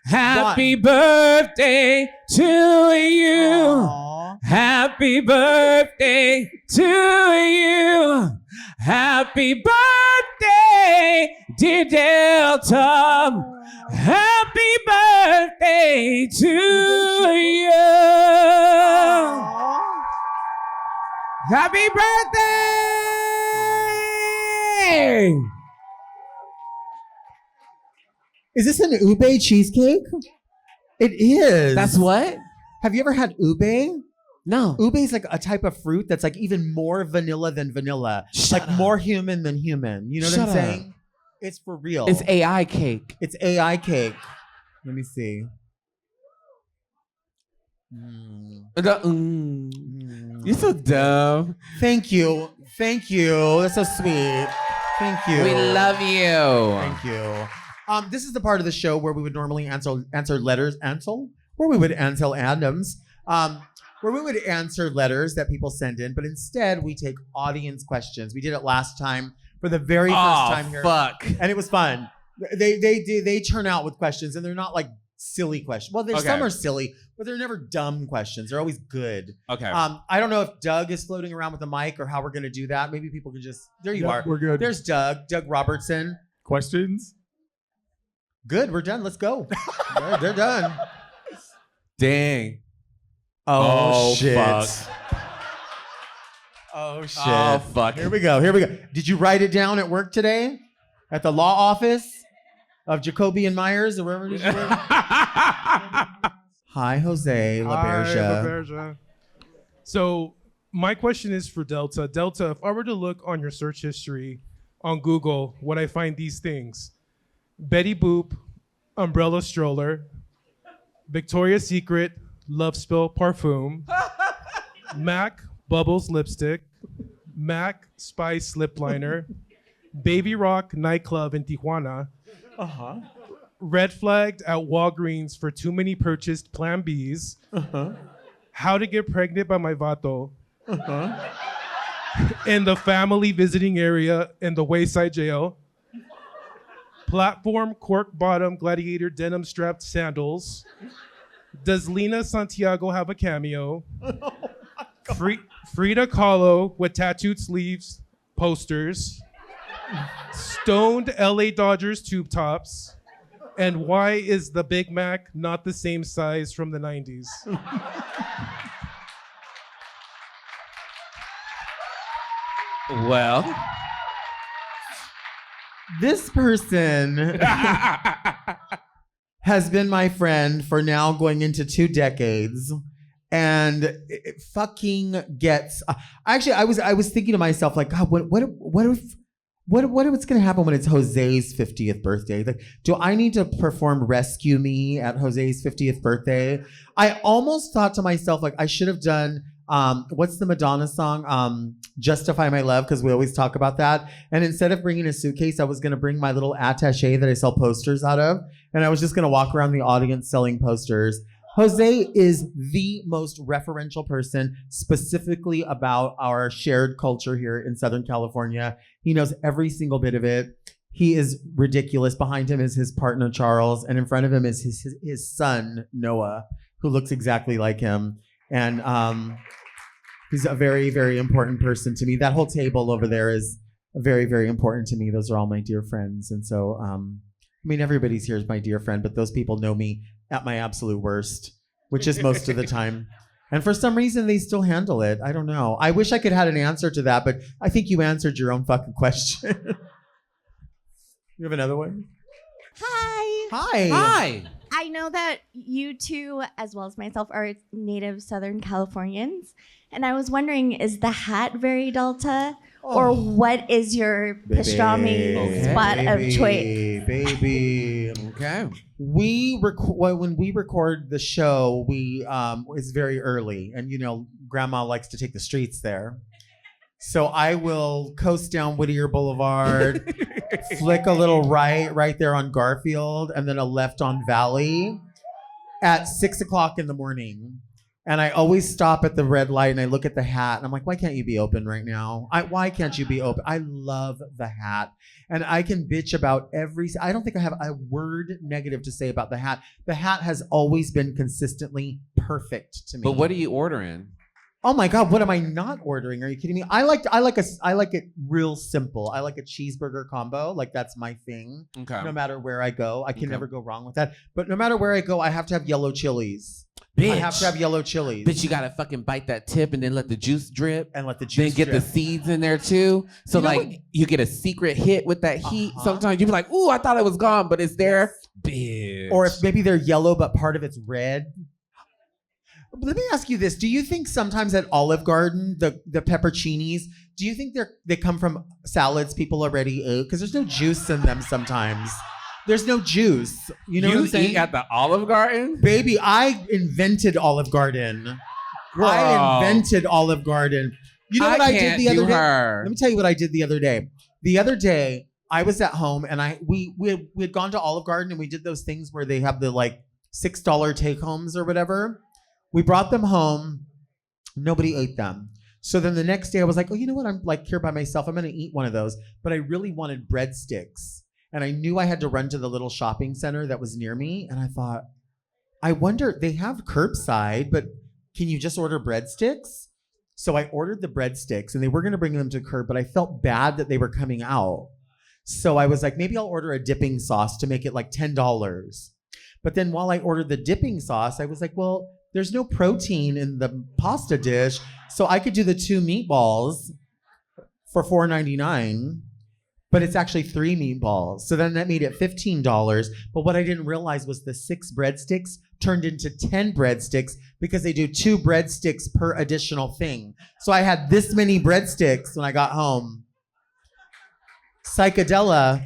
Happy birthday to you. Aww. Happy birthday to you. Happy birthday, dear Delta. Happy birthday to you. Happy birthday. Is this an ube cheesecake? It is. That's what? Have you ever had ube? No. Ube is like a type of fruit that's like even more vanilla than vanilla. Shut like up. More human than human. You know what Shut I'm up. saying? It's for real. It's AI cake. It's AI cake. Let me see. You're so dumb. Thank you. That's so sweet. Thank you. We love you. Thank you. This is the part of the show where we would normally answer letters. Where we would answer Adams. Where we would answer letters that people send in, but instead we take audience questions. We did it last time for the very first time here. Fuck. And it was fun. They turn out with questions, and they're not like silly questions. Well, some are silly, but they're never dumb questions. They're always good. Okay. I don't know if Doug is floating around with the mic or how we're gonna do that. Maybe people can just. There you are. We're good. There's Doug Robertson. Questions? Good. We're done. Let's go. They're done. Dang. Oh shit. Fuck. Oh shit. Oh fuck. Here we go. Did you write it down at work today? At the law office of Jacoby and Myers or wherever it is you work? Hi, Jose LaBerja. Berja. So my question is for Delta. Delta, if I were to look on your search history on Google, would I find these things? Betty Boop, umbrella stroller, Victoria's Secret, Love Spill parfum, MAC Bubbles lipstick, MAC Spice lip liner, Baby Rock nightclub in Tijuana, red flagged at Walgreens for too many purchased Plan Bs, how to get pregnant by my vato, in the family visiting area in the Wayside Jail, platform cork bottom gladiator denim strapped sandals. Does Lena Santiago have a cameo? Frida Kahlo with tattooed sleeves, posters. Stoned LA Dodgers tube tops. And why is the Big Mac not the same size from the 90s? Well. This person has been my friend for now going into 2 decades, and it fucking gets. Actually, I was thinking to myself, like, God, what's gonna happen when it's Jose's 50th birthday? Like, do I need to perform "Rescue Me" at Jose's 50th birthday? I almost thought to myself, like, I should have done. What's the Madonna song? Justify My Love, because we always talk about that. And instead of bringing a suitcase, I was going to bring my little attaché that I sell posters out of. And I was just going to walk around the audience selling posters. Jose is the most referential person specifically about our shared culture here in Southern California. He knows every single bit of it. He is ridiculous. Behind him is his partner, Charles, and in front of him is his son, Noah, who looks exactly like him. And he's a very, very important person to me. That whole table over there is very, very important to me. Those are all my dear friends. And so, I mean, everybody's here is my dear friend, but those people know me at my absolute worst, which is most of the time. And for some reason, they still handle it. I don't know. I wish I could have an answer to that, but I think you answered your own fucking question. You have another one? Hi. Hi. Hi. I know that you two, as well as myself, are native Southern Californians. And I was wondering, is the hat very Delta? Or what is your pastrami spot of choice? Baby. Okay. When we record the show, it's very early, and Grandma likes to take the streets there. So I will coast down Whittier Boulevard, flick a little right there on Garfield, and then a left on Valley at 6:00 in the morning. And I always stop at the red light and I look at the hat and I'm like, why can't you be open right now? Why can't you be open? I love the hat. And I can bitch about I don't think I have a word negative to say about the hat. The hat has always been consistently perfect to me. But what are you ordering? Oh my God, what am I not ordering? Are you kidding me? I like it real simple. I like a cheeseburger combo. Like that's my thing. Okay. No matter where I go, I can never go wrong with that. But no matter where I go, I have to have yellow chilies. Bitch. I have to have yellow chilies. Bitch, you gotta fucking bite that tip and then let the juice drip. And let the Then juice get drip. the seeds in there too. So you get a secret hit with that heat. Sometimes you be like, ooh, I thought it was gone, but it's there. Bitch. Or if maybe they're yellow, but part of it's red. Let me ask you this. Do you think sometimes at Olive Garden, the pepperoncinis, do you think they come from salads people already ate? Because there's no juice in them sometimes. There's no juice. You know what I'm saying? You eat at the Olive Garden? Baby, I invented Olive Garden. Girl. I invented Olive Garden. You know what I did the other day? Her. Let me tell you what I did the other day. The other day, I was at home and we had gone to Olive Garden and we did those things where they have the like $6 take homes or whatever. We brought them home. Nobody ate them. So then the next day I was like, oh, you know what? I'm like here by myself. I'm going to eat one of those. But I really wanted breadsticks. And I knew I had to run to the little shopping center that was near me. And I thought, I wonder, they have curbside, but can you just order breadsticks? So I ordered the breadsticks and they were going to bring them to curb, but I felt bad that they were coming out. So I was like, maybe I'll order a dipping sauce to make it like $10. But then while I ordered the dipping sauce, I was like, well, there's no protein in the pasta dish. So I could do the 2 meatballs for $4.99. But it's actually 3 meatballs. So then that made it $15. But what I didn't realize was the 6 breadsticks turned into 10 breadsticks because they do 2 breadsticks per additional thing. So I had this many breadsticks when I got home. Psychedella,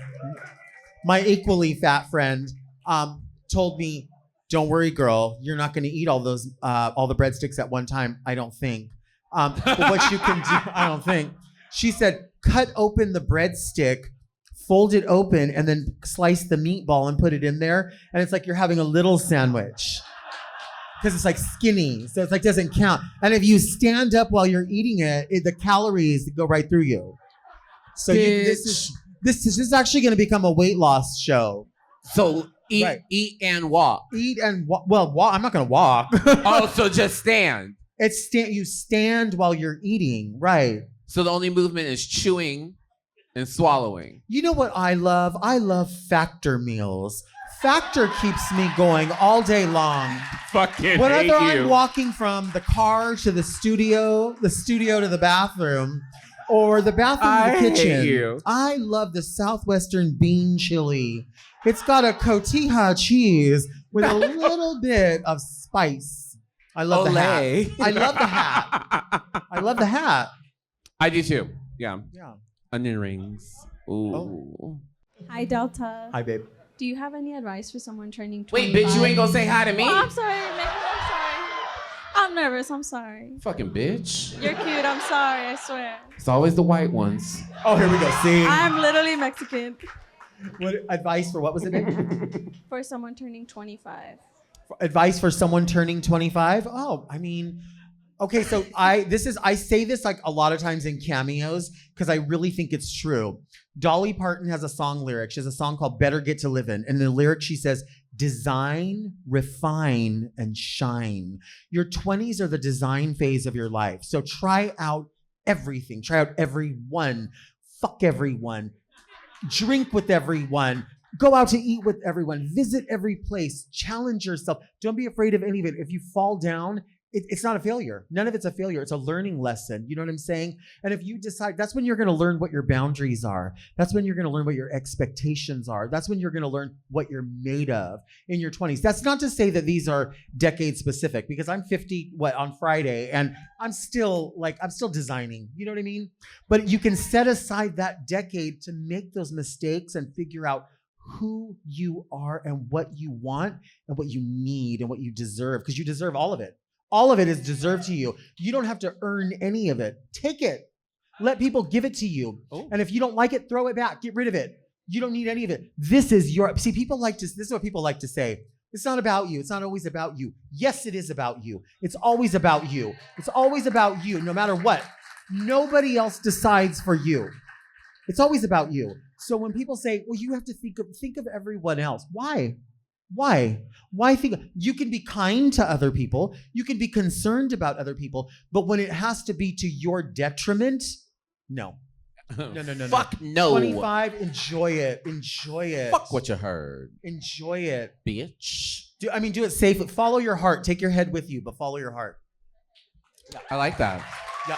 my equally fat friend, told me, don't worry, girl, you're not going to eat all the breadsticks at one time, I don't think. But what you can do, I don't think. She said, cut open the breadstick, fold it open, and then slice the meatball and put it in there. And it's like you're having a little sandwich. Because it's like skinny, so it's like doesn't count. And if you stand up while you're eating it, the calories go right through you. So this is actually going to become a weight loss show. So eat and walk. Eat and walk. Well, I'm not going to walk. Oh, so just stand. You stand while you're eating, right? So the only movement is chewing and swallowing. You know what I love? I love Factor meals. Factor keeps me going all day long. Fucking Whenever I'm walking from the car to the studio to the bathroom, or the bathroom to the kitchen. Hate you. I love the Southwestern bean chili. It's got a cotija cheese with a little bit of spice. I love the hat. I love the hat. I love the hat. I do too. Yeah. Yeah. Onion rings. Ooh. Oh. Hi, Delta. Hi, babe. Do you have any advice for someone turning 25? Wait, bitch, you ain't gonna say hi to me? Oh, I'm sorry, Megan. I'm sorry. I'm nervous. I'm sorry. Fucking bitch. You're cute. I'm sorry. I swear. It's always the white ones. Oh, here we go. See? I'm literally Mexican. What advice for what was it, babe? For someone turning 25. Advice for someone turning 25? Oh, I mean, okay, so I say this like a lot of times in cameos because I really think it's true. Dolly Parton has a song lyric. She has a song called Better Get to Livin'. And in the lyric she says, design, refine, and shine. Your 20s are the design phase of your life. So try out everything. Try out everyone. Fuck everyone. Drink with everyone. Go out to eat with everyone. Visit every place. Challenge yourself. Don't be afraid of any of it. If you fall down, it's not a failure. None of it's a failure. It's a learning lesson. You know what I'm saying? And if you decide, that's when you're going to learn what your boundaries are. That's when you're going to learn what your expectations are. That's when you're going to learn what you're made of in your 20s. That's not to say that these are decade specific, because I'm 50 on Friday, and I'm still designing. You know what I mean? But you can set aside that decade to make those mistakes and figure out who you are and what you want and what you need and what you deserve, because you deserve all of it. All of it is deserved to you. You don't have to earn any of it. Take it. Let people give it to you. Oh. And if you don't like it, throw it back. Get rid of it. You don't need any of it. This is what people like to say. It's not about you. It's not always about you. Yes, it is about you. It's always about you. It's always about you, no matter what. Nobody else decides for you. It's always about you. So when people say, well, you have to think of everyone else. Why? Why think? You can be kind to other people. You can be concerned about other people. But when it has to be to your detriment, no. No. Fuck no. 25, enjoy it. Enjoy it. Fuck what you heard. Enjoy it. Bitch. Do it safely. Follow your heart. Take your head with you, but follow your heart. Yeah. I like that. Yeah.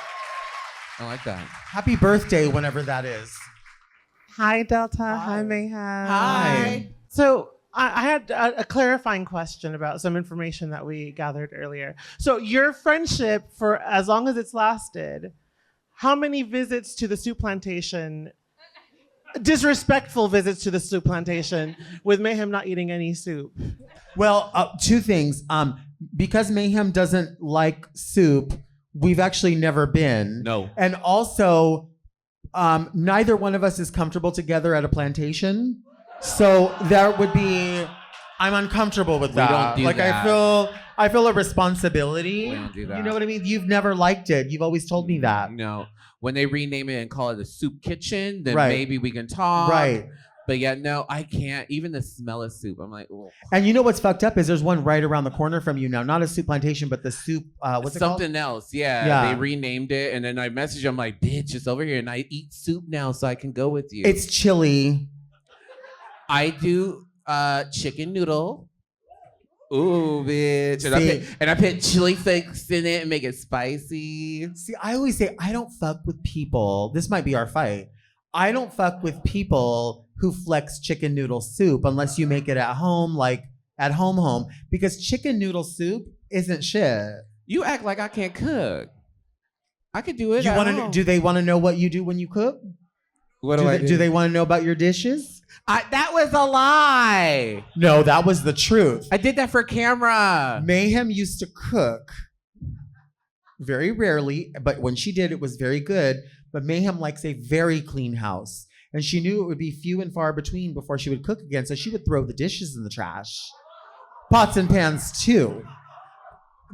I like that. Happy birthday, whenever that is. Hi, Delta. Hi, Mayhem. Hi. So I had a clarifying question about some information that we gathered earlier. So your friendship, for as long as it's lasted, how many visits to the soup plantation, disrespectful visits to the soup plantation, with Mayhem not eating any soup? Well, two things. Because Mayhem doesn't like soup, we've actually never been. No. And also, neither one of us is comfortable together at a plantation. So there would be, I'm uncomfortable with that. We don't do that. I feel a responsibility. We don't do that. You know what I mean? You've never liked it. You've always told me that. No. When they rename it and call it a soup kitchen, then Right. maybe we can talk. Right. But yeah, no, I can't. Even the smell of soup, I'm like, ugh. And you know what's fucked up is there's one right around the corner from you now. Not a soup plantation, but the soup, what's it called? Something else. Yeah. Yeah. They renamed it. And then I messaged them like, bitch, it's over here. And I eat soup now so I can go with you. It's chili. I do chicken noodle. Ooh, bitch. And I put chili flakes in it and make it spicy. See, I always say, I don't fuck with people. This might be our fight. I don't fuck with people who flex chicken noodle soup unless you make it at home, like at home, because chicken noodle soup isn't shit. You act like I can't cook. I could do it. at home. Do they want to know what you do when you cook? What do I do? Do they want to know about your dishes? That was a lie. No, that was the truth. I did that for camera. Mayhem used to cook very rarely, but when she did, it was very good. But Mayhem likes a very clean house. And she knew it would be few and far between before she would cook again, so she would throw the dishes in the trash. Pots and pans, too.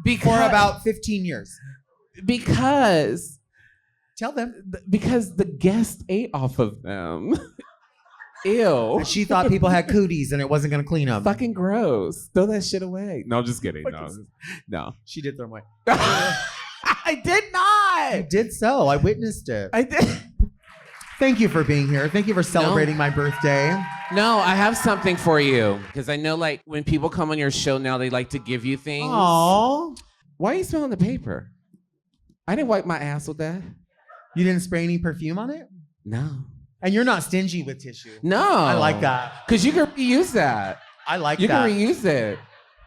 For about 15 years. Because... Tell them. Because the guest ate off of them. Ew. And she thought people had cooties and it wasn't going to clean them. Fucking gross. Throw that shit away. No, I'm just kidding. No. She did throw them away. I did not. You did so. I witnessed it. I did. Thank you for being here. Thank you for celebrating my birthday. No, I have something for you. Because I know, like, when people come on your show now, they like to give you things. Aww. Why are you smelling the paper? I didn't wipe my ass with that. You didn't spray any perfume on it? No. And you're not stingy with tissue. No. I like that. Because you can reuse that. I like you that. You can reuse it.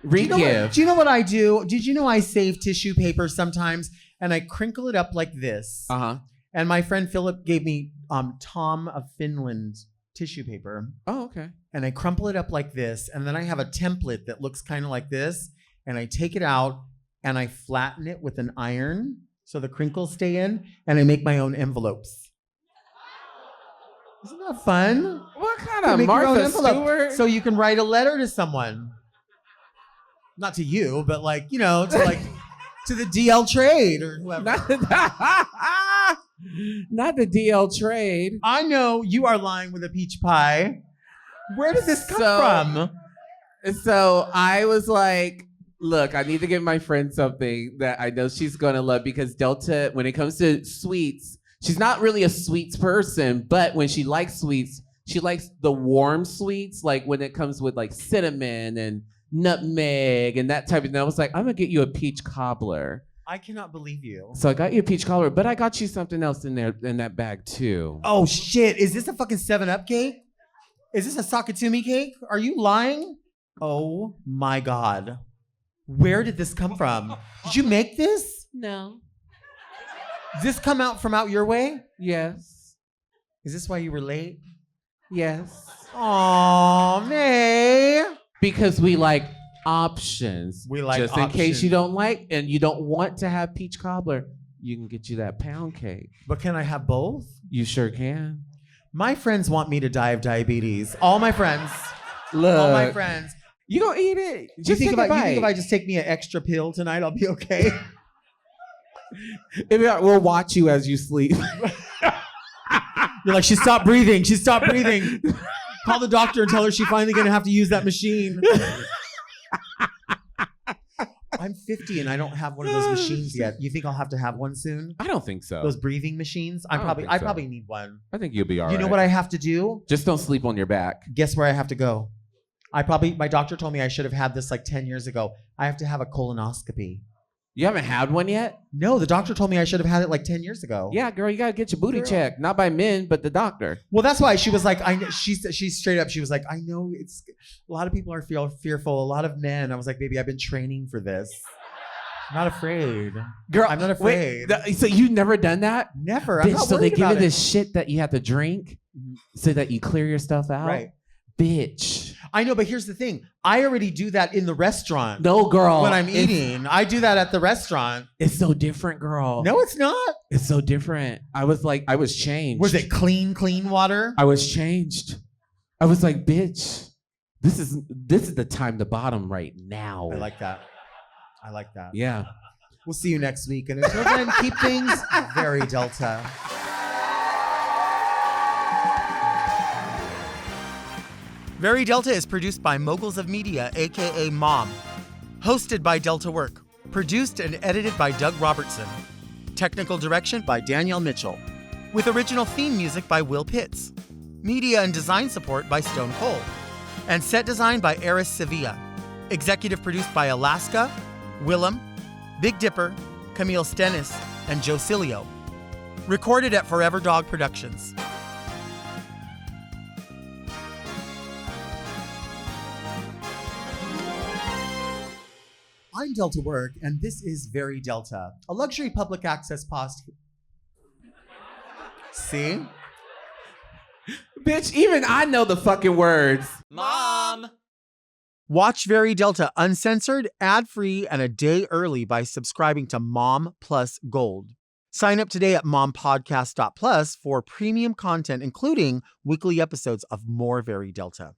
Re-give. Do you know what I do? Did you know I save tissue paper sometimes and I crinkle it up like this? Uh-huh. And my friend Philip gave me Tom of Finland tissue paper. Oh, okay. And I crumple it up like this. And then I have a template that looks kind of like this. And I take it out and I flatten it with an iron so the crinkles stay in. And I make my own envelopes. Isn't that fun? What kind of Martha Stewart? So you can write a letter to someone. Not to you, but like, you know, to like to the DL trade or whoever. Not the DL trade. I know you are lying with a peach pie. Where did this come from? So I was like, look, I need to give my friend something that I know she's gonna love, because Delta, when it comes to sweets, she's not really a sweets person, but when she likes sweets, she likes the warm sweets, like when it comes with like cinnamon and nutmeg and that type of thing. I was like, I'm gonna get you a peach cobbler. I cannot believe you. So I got you a peach cobbler, but I got you something else in there in that bag too. Oh shit, is this a fucking 7-Up cake? Is this a Sakatumi cake? Are you lying? Oh my God. Where did this come from? Did you make this? No. Did this come out from out your way? Yes. Is this why you were late? Yes. Aw, May. Because we like options. We like just in case options. you don't like and you don't want to have peach cobbler, you can get you that pound cake. But can I have both? You sure can. My friends want me to die of diabetes. All my friends. Look, All my friends. you gonna eat it. You Just think take a bite. if I just take me an extra pill tonight, I'll be okay? We'll watch you as you sleep. You're like, she stopped breathing. She stopped breathing. Call the doctor and tell her she's finally going to have to use that machine. I'm 50 and I don't have one of those machines yet. You think I'll have to have one soon? I don't think so. Those breathing machines? I don't probably think so. need one. I think you'll be all right. You know what I have to do? Just don't sleep on your back. Guess where I have to go? My doctor told me I should have had this like 10 years ago. I have to have a colonoscopy. You haven't had one yet? No, the doctor told me I should have had it like 10 years ago. Yeah, girl, you gotta get your booty checked. Not by men, but the doctor. Well, that's why she was like, she straight up, she was like, I know it's, a lot of people are fearful, a lot of men. I was like, baby, I've been training for this. I'm not afraid. Girl, I'm not afraid. Wait, so you've never done that? Never. I'm Bitch, not so they worried give you about it. this shit that you have to drink so that you clear your stuff out? Right. Bitch. I know, but here's the thing. I already do that in the restaurant. No, girl. When I'm eating. I do that at the restaurant. It's so different, girl. No, it's not. It's so different. I was changed. Was it clean water? I was changed. I was like, bitch, this is the time to bottom right now. I like that. Yeah. We'll see you next week. And until then, keep things very Delta. Very Delta is produced by Moguls of Media, aka Mom. Hosted by Delta Work. Produced and edited by Doug Robertson. Technical direction by Danielle Mitchell. With original theme music by Will Pitts. Media and design support by Stone Cold. And set design by Eris Sevilla. Executive produced by Alaska, Willem, Big Dipper, Camille Stennis, and Joe Cilio. Recorded at Forever Dog Productions. I'm Delta Work, and this is Very Delta, a luxury public access See? Bitch, even I know the fucking words. Mom! Watch Very Delta uncensored, ad-free, and a day early by subscribing to Mom Plus Gold. Sign up today at mompodcast.plus for premium content, including weekly episodes of more Very Delta.